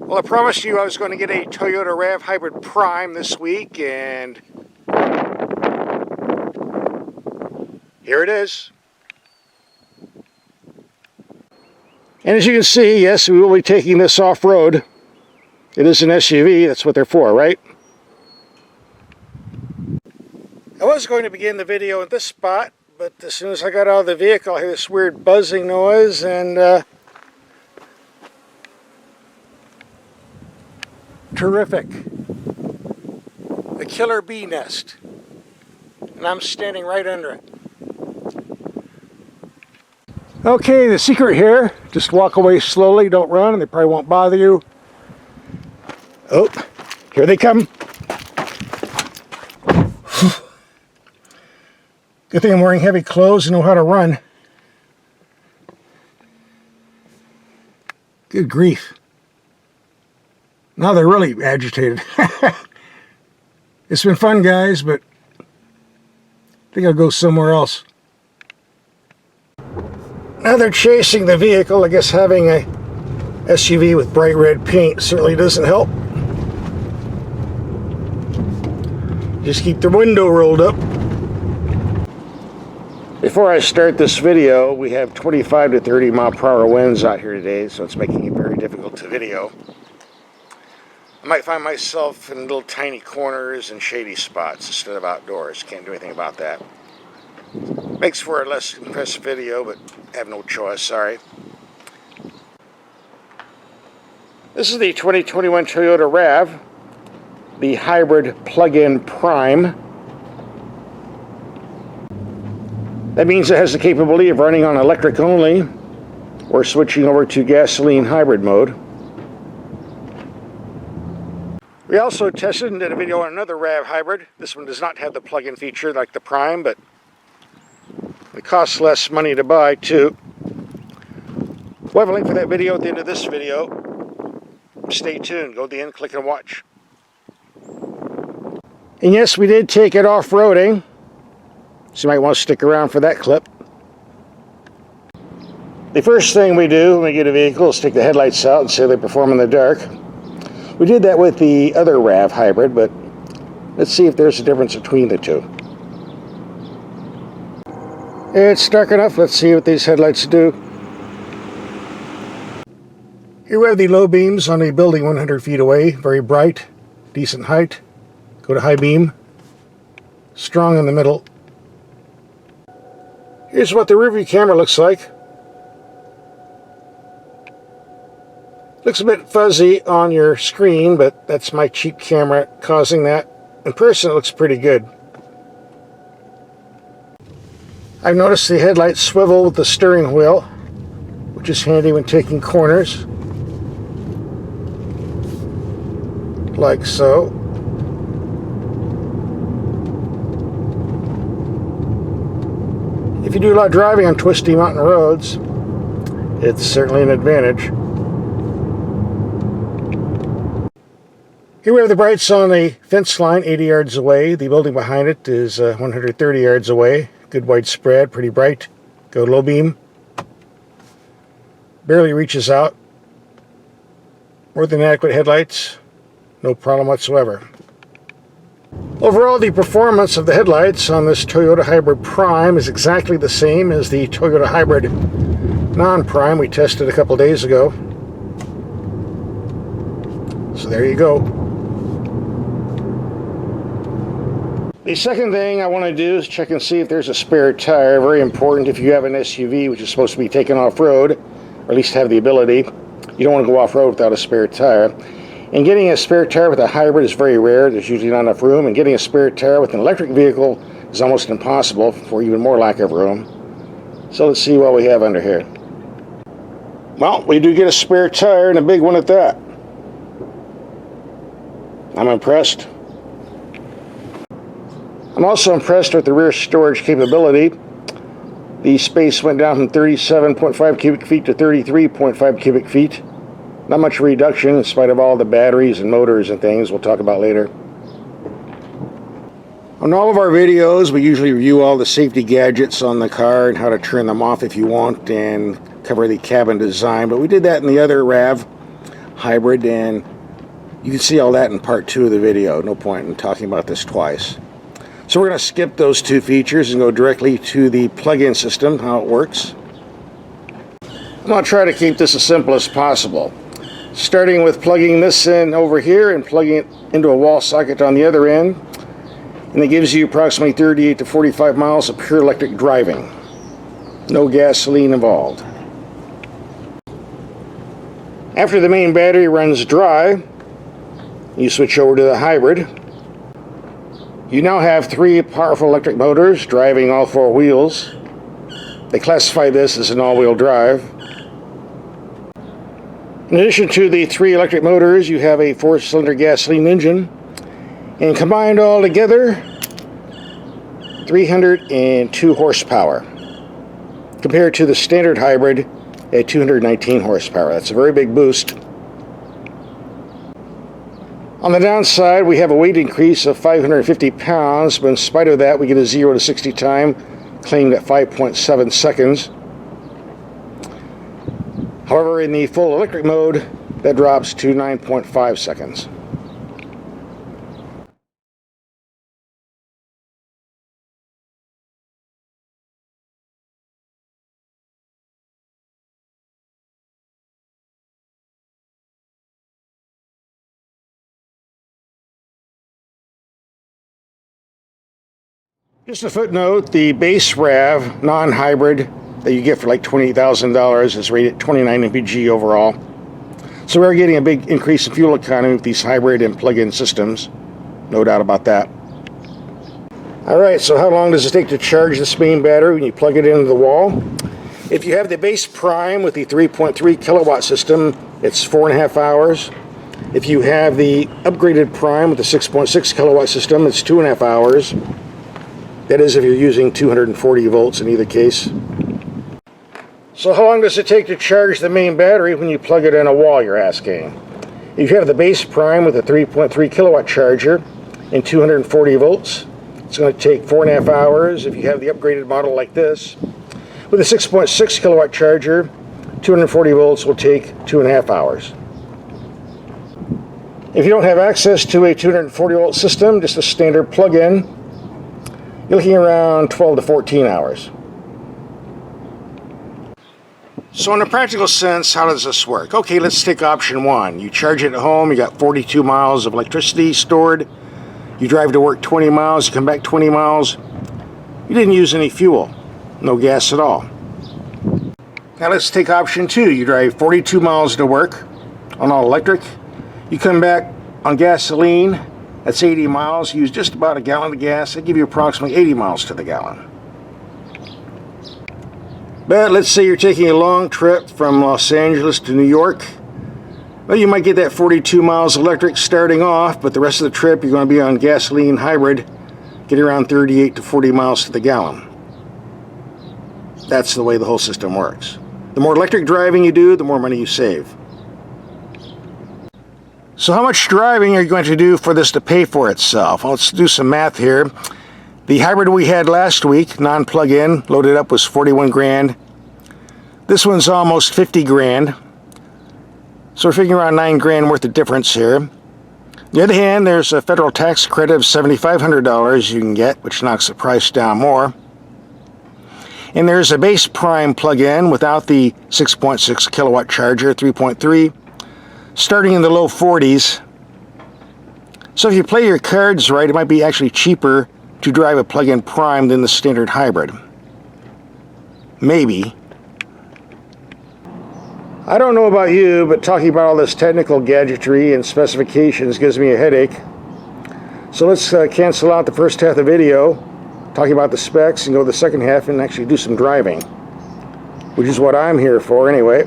Well, I promised you I was going to get a Toyota RAV Hybrid Prime this week, and here it is. And as you can see, yes, we will be taking this off-road. It is an SUV, that's what they're for, right? I was going to begin the video at this spot, but as soon as I got out of the vehicle, I heard this weird buzzing noise, and terrific. A killer bee nest. And I'm standing right under it. Okay, the secret here, just walk away slowly, don't run, and they probably won't bother you. Oh, here they come. Good thing I'm wearing heavy clothes and know how to run. Good grief. Now they're really agitated. It's been fun, guys, but I think I'll go somewhere else. Now they're chasing the vehicle. I guess having a SUV with bright red paint certainly doesn't help. Just keep the window rolled up. Before I start this video, we have 25 to 30 mile per hour winds out here today, so it's making it very difficult to video. I might find myself in little tiny corners and shady spots instead of outdoors. Can't do anything about that. Makes for a less impressive video, but I have no choice, sorry. This is the 2021 Toyota RAV, the hybrid plug-in Prime. That means it has the capability of running on electric only or switching over to gasoline hybrid mode. We also tested and did a video on another RAV hybrid. This one does not have the plug-in feature like the Prime, but it costs less money to buy too. We'll have a link for that video at the end of this video. Stay tuned. Go to the end, click and watch. And yes, we did take it off-roading, so you might want to stick around for that clip. The first thing we do when we get a vehicle is take the headlights out and see how they perform in the dark. We did that with the other RAV hybrid, but let's see if there's a difference between the two. It's dark enough. Let's see what these headlights do. Here we have the low beams on a building 100 feet away. Very bright, decent height. Go to high beam. Strong in the middle. Here's what the rearview camera looks like. Looks a bit fuzzy on your screen, but that's my cheap camera causing that. In person, it looks pretty good. I've noticed the headlights swivel with the steering wheel, which is handy when taking corners. Like so. If you do a lot of driving on twisty mountain roads, it's certainly an advantage. Here we have the brights on a fence line 80 yards away. The building behind it is 130 yards away. Good widespread, pretty bright. Go low beam. Barely reaches out. More than adequate headlights. No problem whatsoever. Overall, the performance of the headlights on this Toyota Hybrid Prime is exactly the same as the Toyota Hybrid Non-Prime we tested a couple days ago. So there you go. The second thing I want to do is check and see if there's a spare tire. Very important if you have an SUV which is supposed to be taken off-road, or at least have the ability. You don't want to go off-road without a spare tire. And getting a spare tire with a hybrid is very rare. There's usually not enough room. And getting a spare tire with an electric vehicle is almost impossible, for even more lack of room. So let's see what we have under here. Well, we do get a spare tire, and a big one at that. I'm impressed. I'm also impressed with the rear storage capability. The space went down from 37.5 cubic feet to 33.5 cubic feet. Not much reduction in spite of all the batteries and motors and things we'll talk about later. On all of our videos, we usually review all the safety gadgets on the car and how to turn them off if you want, and cover the cabin design. But we did that in the other RAV hybrid, and you can see all that in part 2 of the video. No point in talking about this twice. So we're going to skip those 2 features and go directly to the plug-in system, how it works. I'm going to try to keep this as simple as possible. Starting with plugging this in over here and plugging it into a wall socket on the other end. And it gives you approximately 38 to 45 miles of pure electric driving. No gasoline involved. After the main battery runs dry, you switch over to the hybrid. You now have 3 powerful electric motors driving all 4 wheels. They classify this as an all-wheel drive. In addition to the 3 electric motors, you have a 4-cylinder gasoline engine, and combined all together, 302 horsepower, compared to the standard hybrid at 219 horsepower. That's a very big boost. On the downside, we have a weight increase of 550 pounds, but in spite of that, we get a 0 to 60 time claimed at 5.7 seconds. However, in the full electric mode, that drops to 9.5 seconds. Just a footnote, the base RAV non-hybrid that you get for like $28,000 is rated 29 mpg overall. So we're getting a big increase in fuel economy with these hybrid and plug-in systems. No doubt about that. Alright, so how long does it take to charge this main battery when you plug it into the wall? If you have the base prime with the 3.3 kilowatt system, it's 4.5 hours. If you have the upgraded prime with the 6.6 kilowatt system, it's 2.5 hours. That is if you're using 240 volts in either case. So how long does it take to charge the main battery when you plug it in a wall, you're asking? If you have the base prime with a 3.3 kilowatt charger and 240 volts, it's going to take 4.5 hours. If you have the upgraded model like this, with a 6.6 kilowatt charger, 240 volts will take 2.5 hours. If you don't have access to a 240 volt system, just a standard plug-in, you're looking around 12 to 14 hours. So in a practical sense, how does this work? Okay, let's take option 1. You charge it at home, you got 42 miles of electricity stored. You drive to work 20 miles, you come back 20 miles. You didn't use any fuel, no gas at all. Now let's take option 2. You drive 42 miles to work on all electric. You come back on gasoline, that's 80 miles. You use just about a gallon of gas. They give you approximately 80 miles to the gallon. But let's say you're taking a long trip from Los Angeles to New York. Well, you might get that 42 miles electric starting off, but the rest of the trip you're going to be on gasoline hybrid, getting around 38 to 40 miles to the gallon. That's the way the whole system works. The more electric driving you do, the more money you save. So how much driving are you going to do for this to pay for itself? Well, let's do some math here. The hybrid we had last week, non-plug-in, loaded up, was 41 grand. This one's almost 50 grand. So we're figuring around 9 grand worth of difference here. On the other hand, there's a federal tax credit of $7,500 you can get, which knocks the price down more. And there's a base prime plug-in without the 6.6 kilowatt charger, 3.3, starting in the low 40s. So if you play your cards right, it might be actually cheaper to drive a plug-in prime than the standard hybrid. Maybe. I don't know about you, but talking about all this technical gadgetry and specifications gives me a headache. So let's cancel out the first half of the video, talking about the specs, and go to the second half and actually do some driving, which is what I'm here for anyway.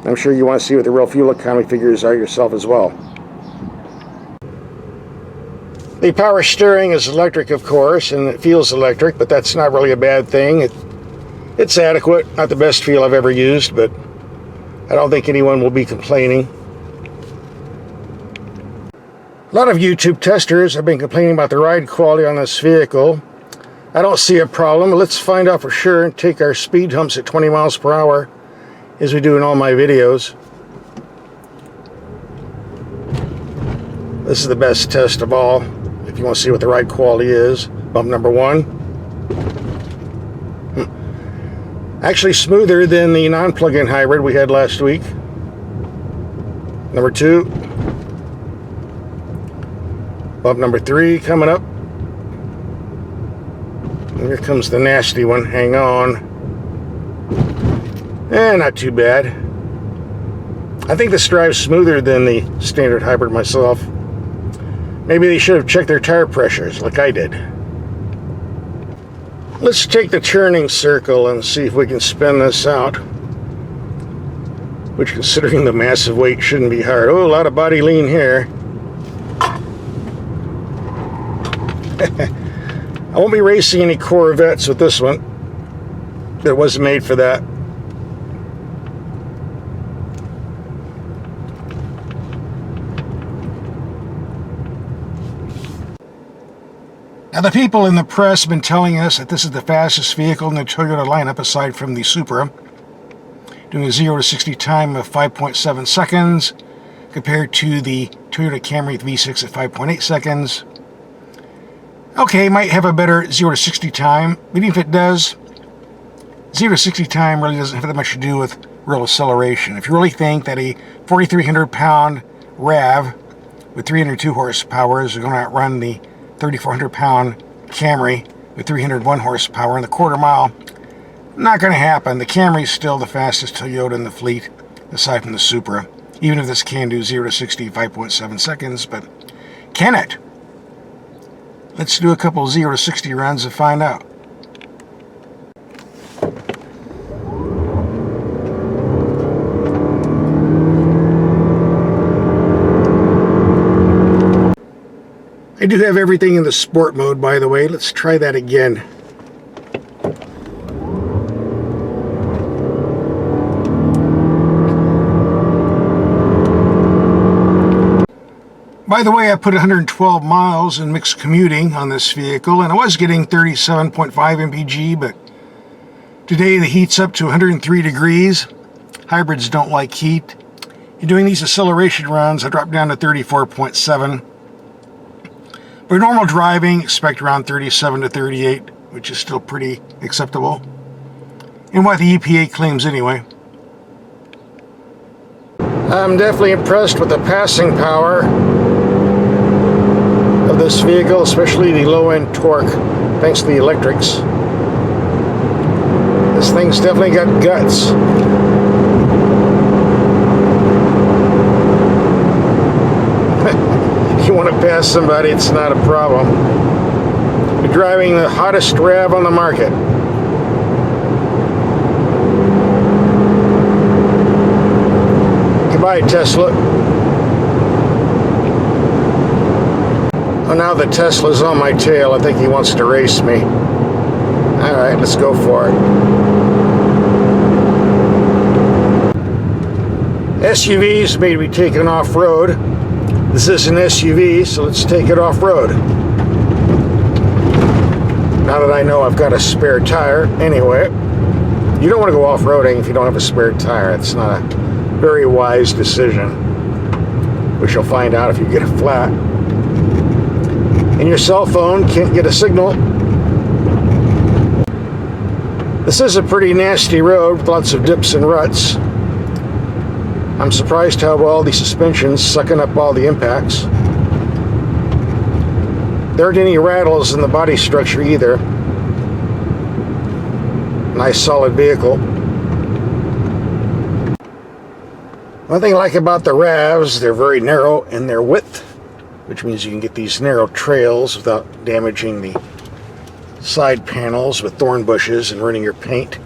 I'm sure you want to see what the real fuel economy figures are yourself as well. The power steering is electric, of course, and it feels electric, but that's not really a bad thing. It's adequate, not the best feel I've ever used, but I don't think anyone will be complaining. A lot of YouTube testers have been complaining about the ride quality on this vehicle. I don't see a problem. Let's find out for sure and take our speed humps at 20 miles per hour as we do in all my videos. This is the best test of all if you want to see what the ride quality is. Bump number 1. Actually smoother than the non-plug-in hybrid we had last week. Number 2. Bump number 3 coming up. And here comes the nasty one. Hang on. Not too bad. I think this drives smoother than the standard hybrid myself. Maybe they should have checked their tire pressures like I did. Let's take the turning circle and see if we can spin this out. Which, considering the massive weight, shouldn't be hard. Oh, a lot of body lean here. I won't be racing any Corvettes with this one. It wasn't made for that. Now, the people in the press have been telling us that this is the fastest vehicle in the Toyota lineup aside from the Supra, doing a 0 to 60 time of 5.7 seconds compared to the Toyota Camry V6 at 5.8 seconds. Okay, might have a better 0 to 60 time, but even if it does, 0 to 60 time really doesn't have that much to do with real acceleration. If you really think that a 4,300 pound RAV with 302 horsepower is going to outrun the 3,400 pound Camry with 301 horsepower in the quarter mile, not going to happen. The Camry is still the fastest Toyota in the fleet, aside from the Supra, even if this can do 0 to 60 5.7 seconds. But can it? Let's do a couple 0 to 60 runs to find out. I do have everything in the sport mode, by the way. Let's try that again. By the way, I put 112 miles in mixed commuting on this vehicle, and I was getting 37.5 mpg, but today the heat's up to 103 degrees. Hybrids don't like heat. In doing these acceleration runs, I dropped down to 34.7. For normal driving, expect around 37 to 38, which is still pretty acceptable. And what the EPA claims anyway. I'm definitely impressed with the passing power of this vehicle, especially the low-end torque, thanks to the electrics. This thing's definitely got guts. You want to pass somebody, it's not a problem. You're driving the hottest RAV on the market. Goodbye, Tesla. Oh, now the Tesla's on my tail. I think he wants to race me. Alright, let's go for it. SUVs may be taken off-road. This is an SUV, so let's take it off-road. Now that I know I've got a spare tire. Anyway, you don't want to go off-roading if you don't have a spare tire. It's not a very wise decision, which you'll find out if you get it flat. And your cell phone can't get a signal. This is a pretty nasty road with lots of dips and ruts. I'm surprised how well the suspension's sucking up all the impacts. There aren't any rattles in the body structure either. Nice solid vehicle. One thing I like about the RAVs, they're very narrow in their width, which means you can get these narrow trails without damaging the side panels with thorn bushes and ruining your paint.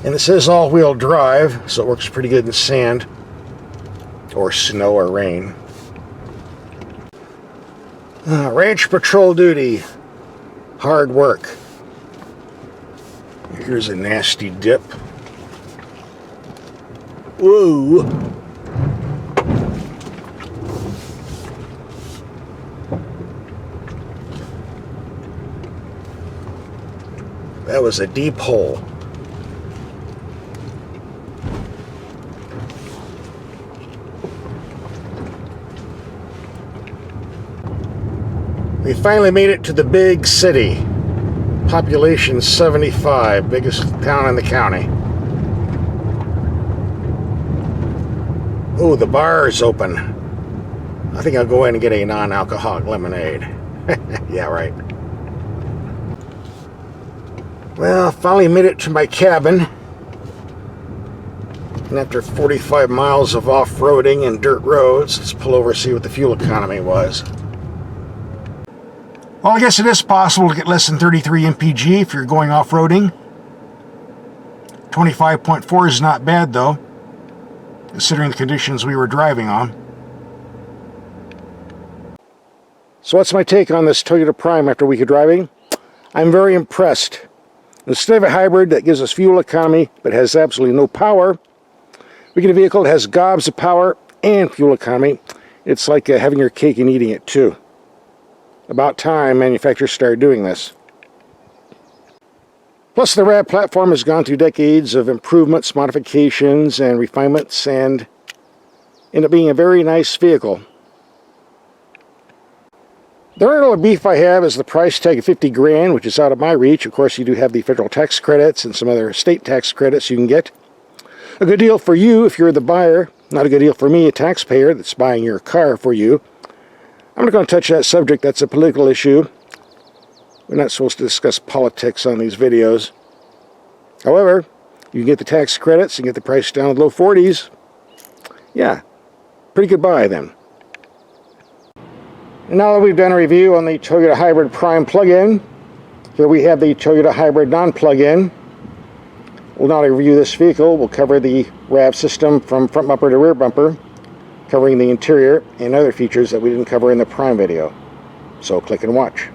And this is all-wheel drive, so it works pretty good in sand or snow or rain. Ranch patrol duty. Hard work. Here's a nasty dip. Whoa! That was a deep hole. We finally made it to the big city. Population 75, biggest town in the county. Oh, the bar is open. I think I'll go in and get a non-alcoholic lemonade. Yeah, right. Well, finally made it to my cabin. And after 45 miles of off-roading and dirt roads, let's pull over and see what the fuel economy was. Well, I guess it is possible to get less than 33 mpg if you're going off-roading. 25.4 is not bad, though, considering the conditions we were driving on. So what's my take on this Toyota Prime after a week of driving? I'm very impressed. Instead of a hybrid that gives us fuel economy but has absolutely no power, we get a vehicle that has gobs of power and fuel economy. It's like having your cake and eating it too. About time manufacturers started doing this. Plus, the RAV platform has gone through decades of improvements, modifications, and refinements, and ended up being a very nice vehicle. The only little beef I have is the price tag of 50 grand, which is out of my reach. Of course, you do have the federal tax credits and some other state tax credits you can get. A good deal for you if you're the buyer. Not a good deal for me, a taxpayer that's buying your car for you. I'm not going to touch that subject. That's a political issue. We're not supposed to discuss politics on these videos. However, you can get the tax credits and get the price down to the low 40s. Yeah, pretty good buy then. And now that we've done a review on the Toyota Hybrid Prime plug-in, here we have the Toyota Hybrid non-plug-in. We'll not review this vehicle. We'll cover the RAV system from front bumper to rear bumper, covering the interior and other features that we didn't cover in the Prime video. So click and watch.